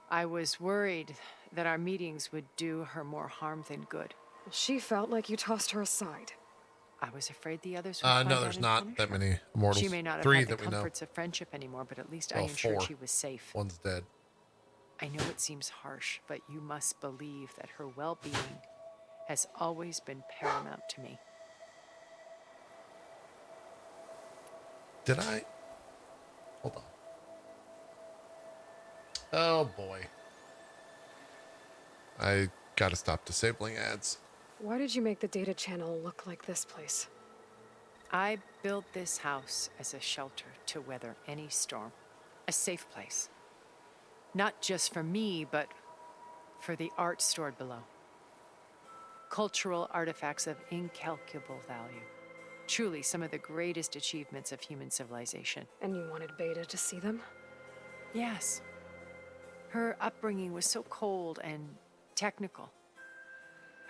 Speaker 9: I was worried that our meetings would do her more harm than good.
Speaker 3: She felt like you tossed her aside.
Speaker 9: I was afraid the others would find
Speaker 1: No,
Speaker 9: out
Speaker 1: there's
Speaker 9: and
Speaker 1: not
Speaker 9: punish
Speaker 1: that
Speaker 9: her.
Speaker 1: many immortals.
Speaker 9: She may not have
Speaker 1: 3
Speaker 9: had the
Speaker 1: that we know.
Speaker 9: comforts of friendship anymore, but at least I
Speaker 1: Well,
Speaker 9: ensured
Speaker 1: 4.
Speaker 9: she was safe.
Speaker 1: One's dead.
Speaker 9: I know it seems harsh, but you must believe that her well-being has always been paramount to me.
Speaker 1: Did I? Hold on. Oh boy. I gotta stop disabling ads.
Speaker 3: Why did you make the data channel look like this place?
Speaker 9: I built this house as a shelter to weather any storm. A safe place. Not just for me, but for the art stored below. Cultural artifacts of incalculable value. Truly some of the greatest achievements of human civilization.
Speaker 3: And you wanted Beta to see them?
Speaker 9: Yes. Her upbringing was so cold and technical.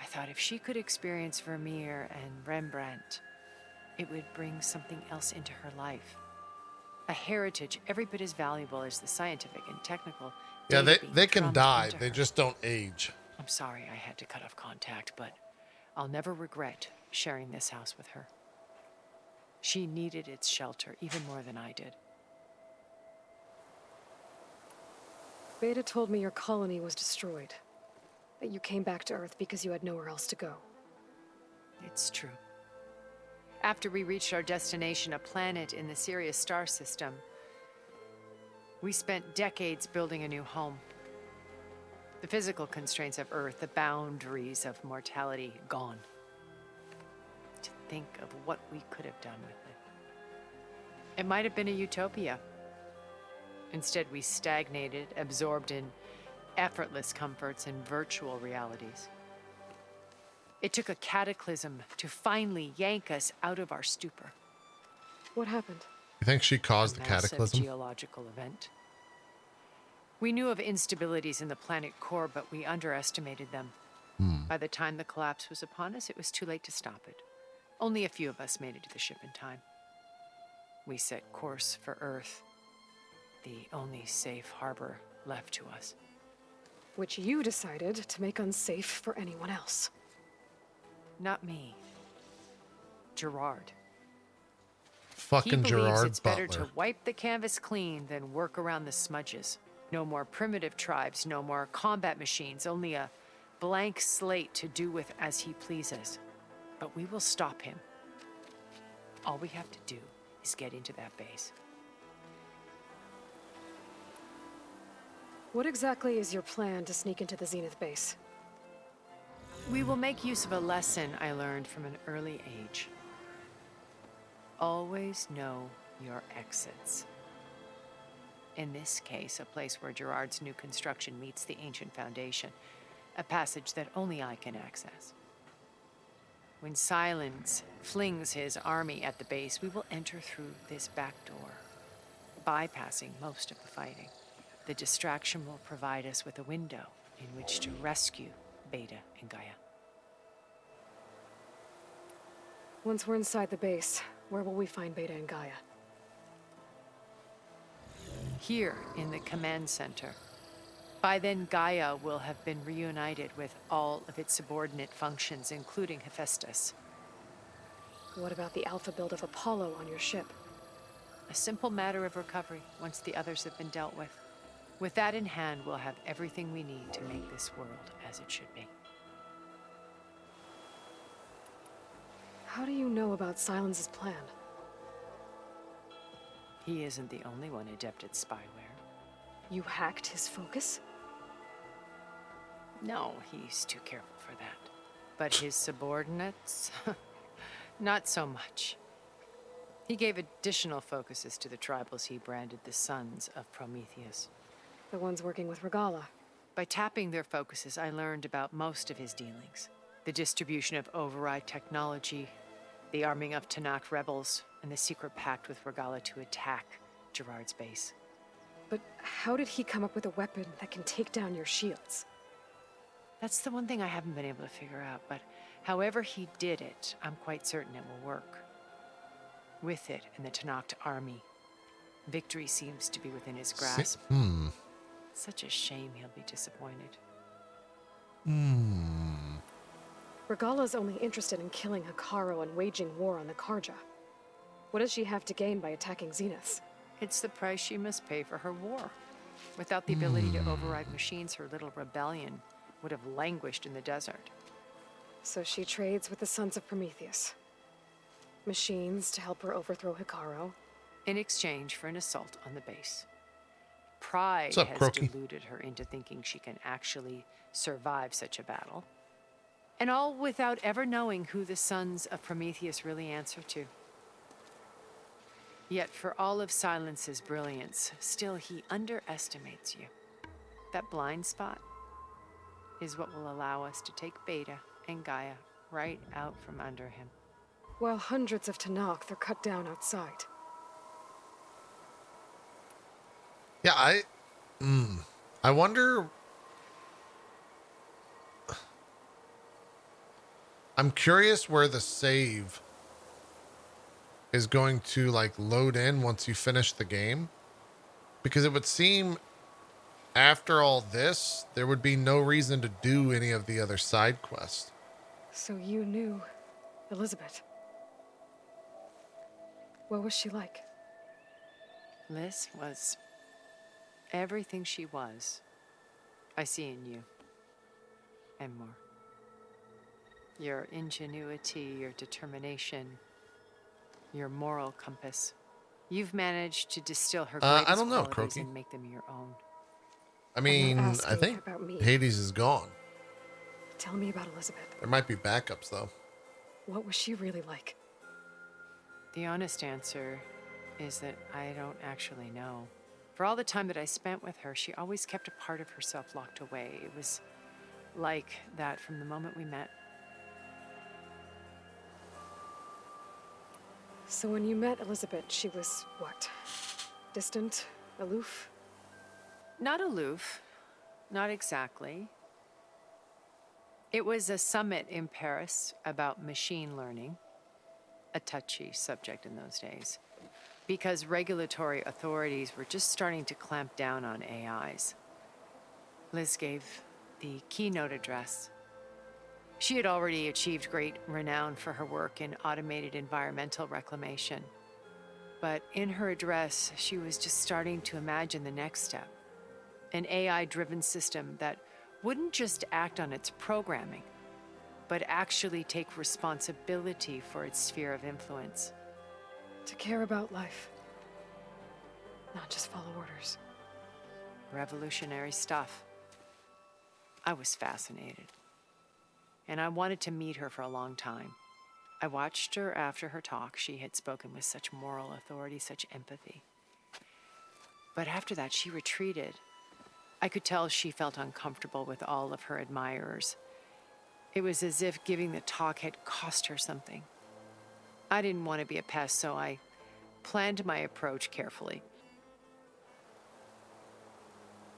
Speaker 9: I thought if she could experience Vermeer and Rembrandt, it would bring something else into her life. A heritage every bit as valuable as the scientific and technical.
Speaker 1: Yeah,
Speaker 9: data being
Speaker 1: they can
Speaker 9: drummed
Speaker 1: die.
Speaker 9: into
Speaker 1: They
Speaker 9: her.
Speaker 1: just don't age.
Speaker 9: I'm sorry I had to cut off contact, but I'll never regret sharing this house with her. She needed its shelter even more than I did.
Speaker 3: Beta told me your colony was destroyed. That you came back to Earth because you had nowhere else to go.
Speaker 9: It's true. After we reached our destination, a planet in the Sirius star system, we spent decades building a new home. The physical constraints of Earth, the boundaries of mortality, gone. To think of what we could have done with it. It might have been a utopia. Instead, we stagnated, absorbed in effortless comforts and virtual realities. It took a cataclysm to finally yank us out of our stupor.
Speaker 3: What happened?
Speaker 1: You think she caused the
Speaker 9: A massive
Speaker 1: cataclysm?
Speaker 9: geological event. We knew of instabilities in the planet core, but we underestimated them. By the time the collapse was upon us, it was too late to stop it. Only a few of us made it to the ship in time. We set course for Earth, the only safe harbor left to us.
Speaker 3: Which you decided to make unsafe for anyone else.
Speaker 9: Not me. Gerard.
Speaker 1: Fucking
Speaker 9: He believes
Speaker 1: Gerard
Speaker 9: it's better
Speaker 1: Butler.
Speaker 9: to wipe the canvas clean than work around the smudges. No more primitive tribes, no more combat machines, only a blank slate to do with as he pleases. But we will stop him. All we have to do is get into that base.
Speaker 3: What exactly is your plan to sneak into the Zenith base?
Speaker 9: We will make use of a lesson I learned from an early age. Always know your exits. In this case, a place where Gerard's new construction meets the ancient foundation, a passage that only I can access. When Silence flings his army at the base, we will enter through this back door, bypassing most of the fighting. The distraction will provide us with a window in which to rescue Beta and Gaia.
Speaker 3: Once we're inside the base, where will we find Beta and Gaia?
Speaker 9: Here in the command center. By then, Gaia will have been reunited with all of its subordinate functions, including Hephaestus.
Speaker 3: What about the alpha build of Apollo on your ship?
Speaker 9: A simple matter of recovery once the others have been dealt with. With that in hand, we'll have everything we need to make this world as it should be.
Speaker 3: How do you know about Silence's plan?
Speaker 9: He isn't the only one adept at spyware.
Speaker 3: You hacked his focus?
Speaker 9: No, he's too careful for that. But his subordinates? Not so much. He gave additional focuses to the tribals he branded the Sons of Prometheus.
Speaker 3: The ones working with Regala.
Speaker 9: By tapping their focuses, I learned about most of his dealings. The distribution of override technology, the arming of Tanakh rebels, and the secret pact with Regala to attack Gerard's base.
Speaker 3: But how did he come up with a weapon that can take down your shields?
Speaker 9: That's the one thing I haven't been able to figure out, but however he did it, I'm quite certain it will work. With it and the Tanakh army, victory seems to be within his grasp. Such a shame he'll be disappointed.
Speaker 3: Regala's only interested in killing Hikaru and waging war on the Karja. What does she have to gain by attacking Zenith?
Speaker 9: It's the price she must pay for her war. Without the ability to override machines, her little rebellion would have languished in the desert.
Speaker 3: So she trades with the Sons of Prometheus. Machines to help her overthrow Hikaru.
Speaker 9: In exchange for an assault on the base. Pride
Speaker 1: What's up,
Speaker 9: has
Speaker 1: Croaky?
Speaker 9: deluded her into thinking she can actually survive such a battle. And all without ever knowing who the Sons of Prometheus really answer to. Yet for all of Silence's brilliance, still he underestimates you. That blind spot is what will allow us to take Beta and Gaia right out from under him.
Speaker 3: While hundreds of Tanakh are cut down outside.
Speaker 1: Yeah, I wonder. I'm curious where the save is going to like load in once you finish the game, because it would seem after all this there would be no reason to do any of the other side quests.
Speaker 3: So you knew Elizabeth. What was she like?
Speaker 9: Liz was everything she was. I see in you. And more. Your ingenuity, your determination, your moral compass. You've managed to distill her greatest
Speaker 1: I don't know,
Speaker 9: qualities
Speaker 1: Croaky.
Speaker 9: and make them your own.
Speaker 1: I mean, I
Speaker 3: asking
Speaker 1: think
Speaker 3: about me.
Speaker 1: Hades is gone.
Speaker 3: Tell me about Elizabeth.
Speaker 1: There might be backups though.
Speaker 3: What was she really like?
Speaker 9: The honest answer is that I don't actually know. For all the time that I spent with her, she always kept a part of herself locked away. It was like that from the moment we met.
Speaker 3: So when you met Elizabeth, she was what? Distant? Aloof?
Speaker 9: Not aloof. Not exactly. It was a summit in Paris about machine learning, a touchy subject in those days, because regulatory authorities were just starting to clamp down on AIs. Liz gave the keynote address. She had already achieved great renown for her work in automated environmental reclamation. But in her address, she was just starting to imagine the next step. An AI-driven system that wouldn't just act on its programming, but actually take responsibility for its sphere of influence.
Speaker 3: To care about life. Not just follow orders.
Speaker 9: Revolutionary stuff. I was fascinated. And I wanted to meet her for a long time. I watched her after her talk. She had spoken with such moral authority, such empathy. But after that, she retreated. I could tell she felt uncomfortable with all of her admirers. It was as if giving the talk had cost her something. I didn't want to be a pest, so I planned my approach carefully.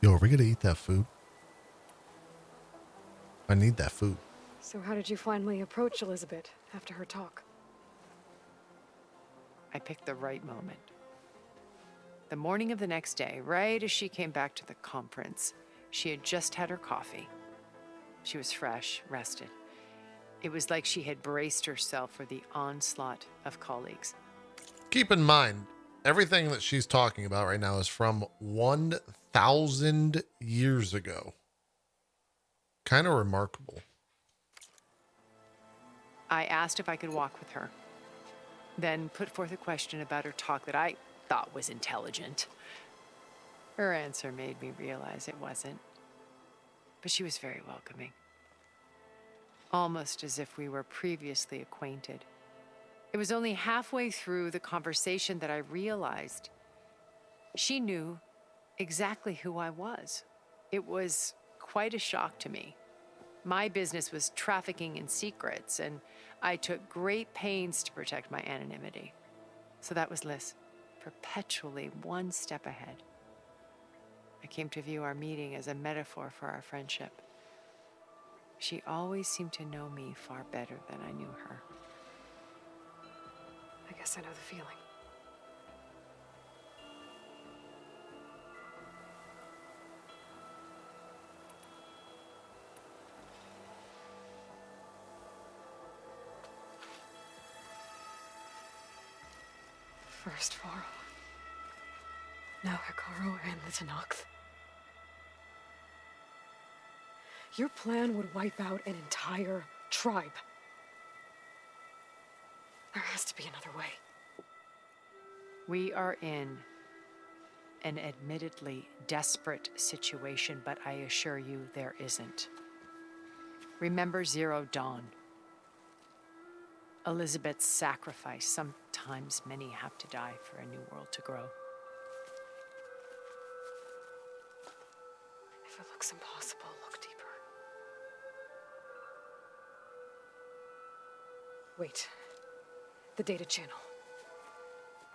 Speaker 1: Yo, are we gonna eat that food? I need that food.
Speaker 3: So how did you finally approach Elizabeth after her talk?
Speaker 9: I picked the right moment. The morning of the next day, right as she came back to the conference, she had just had her coffee. She was fresh, rested. It was like she had braced herself for the onslaught of colleagues.
Speaker 1: Keep in mind, everything that she's talking about right now is from 1,000 years ago. Kind of remarkable.
Speaker 9: I asked if I could walk with her, then put forth a question about her talk that I thought was intelligent. Her answer made me realize it wasn't, but she was very welcoming, almost as if we were previously acquainted. It was only halfway through the conversation that I realized she knew exactly who I was. It was quite a shock to me. My business was trafficking in secrets, and I took great pains to protect my anonymity. So that was Liz, perpetually one step ahead. I came to view our meeting as a metaphor for our friendship. She always seemed to know me far better than I knew her.
Speaker 3: I guess I know the feeling. First Varl. Now Hikaru and the Tenakth. Your plan would wipe out an entire tribe. There has to be another way.
Speaker 9: We are in an admittedly desperate situation, but I assure you there isn't. Remember Zero Dawn. Elizabeth's sacrifice. Sometimes many have to die for a new world to grow.
Speaker 3: If it looks impossible, look deeper. Wait. The data channel.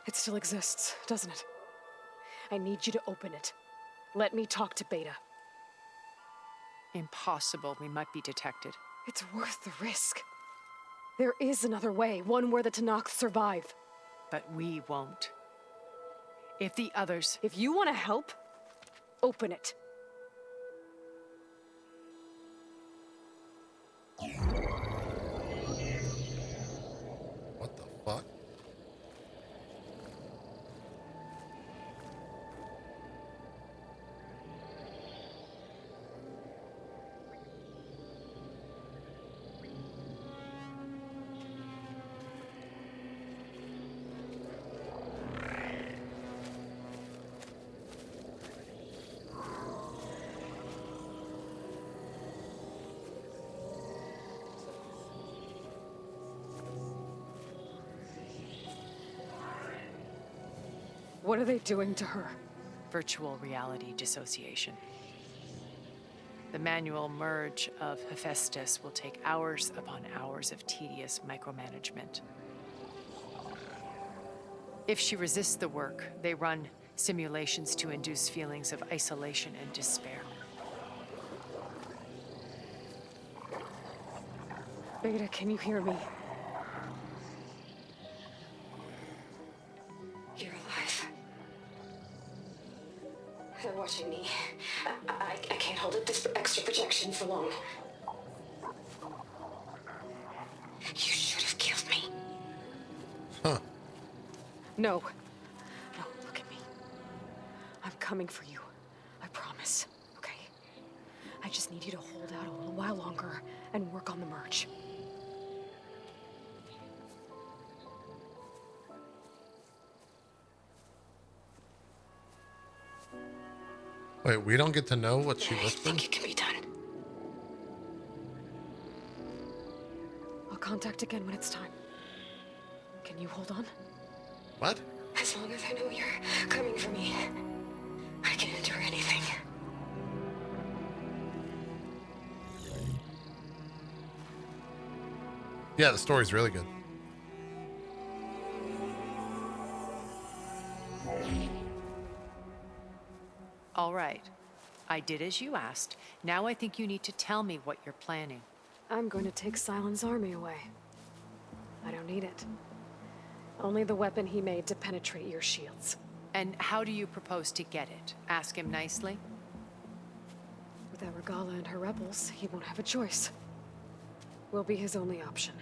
Speaker 3: It still exists, doesn't it? I need you to open it. Let me talk to Beta.
Speaker 9: Impossible. We might be detected.
Speaker 3: It's worth the risk. There is another way, one where the Tenakth survive.
Speaker 9: But we won't. If the others...
Speaker 3: If you want to help, open it.
Speaker 1: What the fuck?
Speaker 3: What are they doing to her?
Speaker 9: Virtual reality dissociation. The manual merge of Hephaestus will take hours upon hours of tedious micromanagement. If she resists the work, they run simulations to induce feelings of isolation and despair.
Speaker 3: Beta, can you hear me?
Speaker 2: You're alive. They're watching me. I can't hold it this extra projection for long. You should have killed me.
Speaker 1: Huh.
Speaker 3: No, coming for you. I promise, okay? I just need you to hold out a little while longer and work on the merge.
Speaker 1: Wait, we don't get to know what she
Speaker 2: I
Speaker 1: whispered?
Speaker 2: think it can be done.
Speaker 3: I'll contact again when it's time. Can you hold on?
Speaker 1: What?
Speaker 2: As long as I know you're coming for me, I can endure anything.
Speaker 1: Yeah, the story's really good.
Speaker 9: All right. I did as you asked. Now I think you need to tell me what you're planning.
Speaker 3: I'm going to take Silent's army away. I don't need it. Only the weapon he made to penetrate your shields.
Speaker 9: And how do you propose to get it? Ask him nicely?
Speaker 3: Without Regala and her rebels, he won't have a choice. We'll be his only option.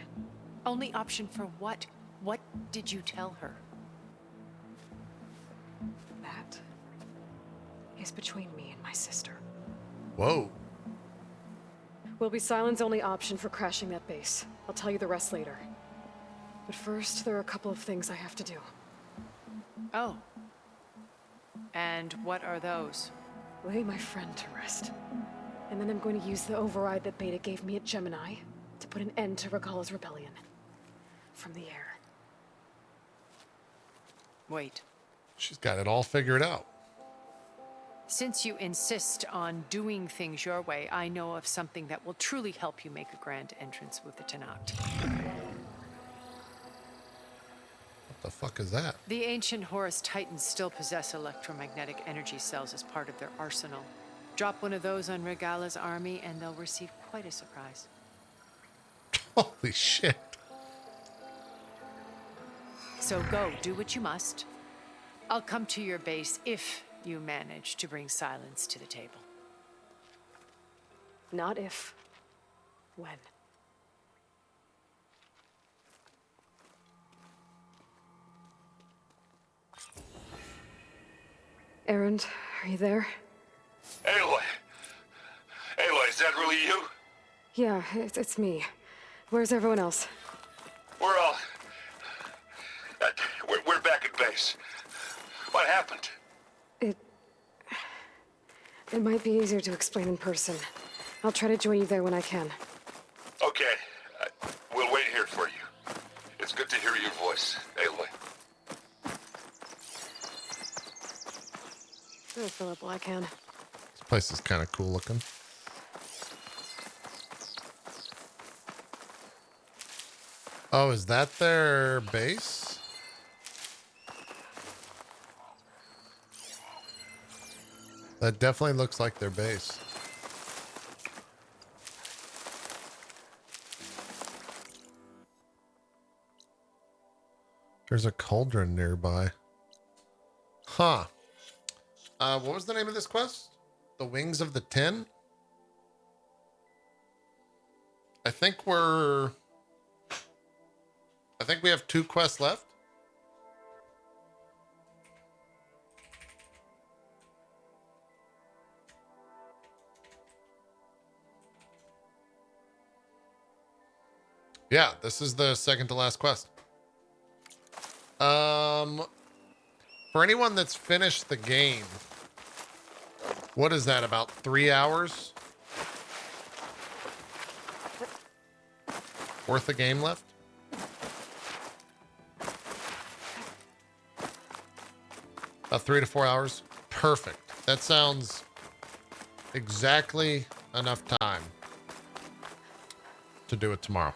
Speaker 9: Only option for what? What did you tell her?
Speaker 3: That is between me and my sister.
Speaker 1: Whoa.
Speaker 3: Will be Silent's only option for crashing that base. I'll tell you the rest later. But first, there are a couple of things I have to do.
Speaker 9: Oh. And what are those?
Speaker 3: Lay my friend to rest. And then I'm going to use the override that Beta gave me at Gemini to put an end to Regala's rebellion. From the air.
Speaker 9: Wait.
Speaker 1: She's got it all figured out.
Speaker 9: Since you insist on doing things your way, I know of something that will truly help you make a grand entrance with the Tenakth.
Speaker 1: What the fuck is that?
Speaker 9: The ancient Horus Titans still possess electromagnetic energy cells as part of their arsenal. Drop one of those on Regala's army and they'll receive quite a surprise.
Speaker 1: Holy shit.
Speaker 9: So go, do what you must. I'll come to your base if you manage to bring Silence to the table.
Speaker 3: Not if. When. Erend, are you there?
Speaker 5: Aloy! Aloy, is that really you?
Speaker 3: Yeah, it's me. Where's everyone else?
Speaker 5: We're all... we're back at base. What happened?
Speaker 3: It might be easier to explain in person. I'll try to join you there when I can.
Speaker 5: Okay. We'll wait here for you. It's good to hear your voice, Aloy.
Speaker 3: I'll fill up while I can.
Speaker 1: This place is kind of cool looking. Oh, is that their base? That definitely looks like their base. There's a cauldron nearby. Huh. What was the name of this quest? The Wings of the Ten? I think we have 2 quests left. Yeah, this is the second to last quest. For anyone that's finished the game, what is that, about 3 hours worth of game left? About 3 to 4 hours. Perfect. That sounds exactly enough time to do it tomorrow.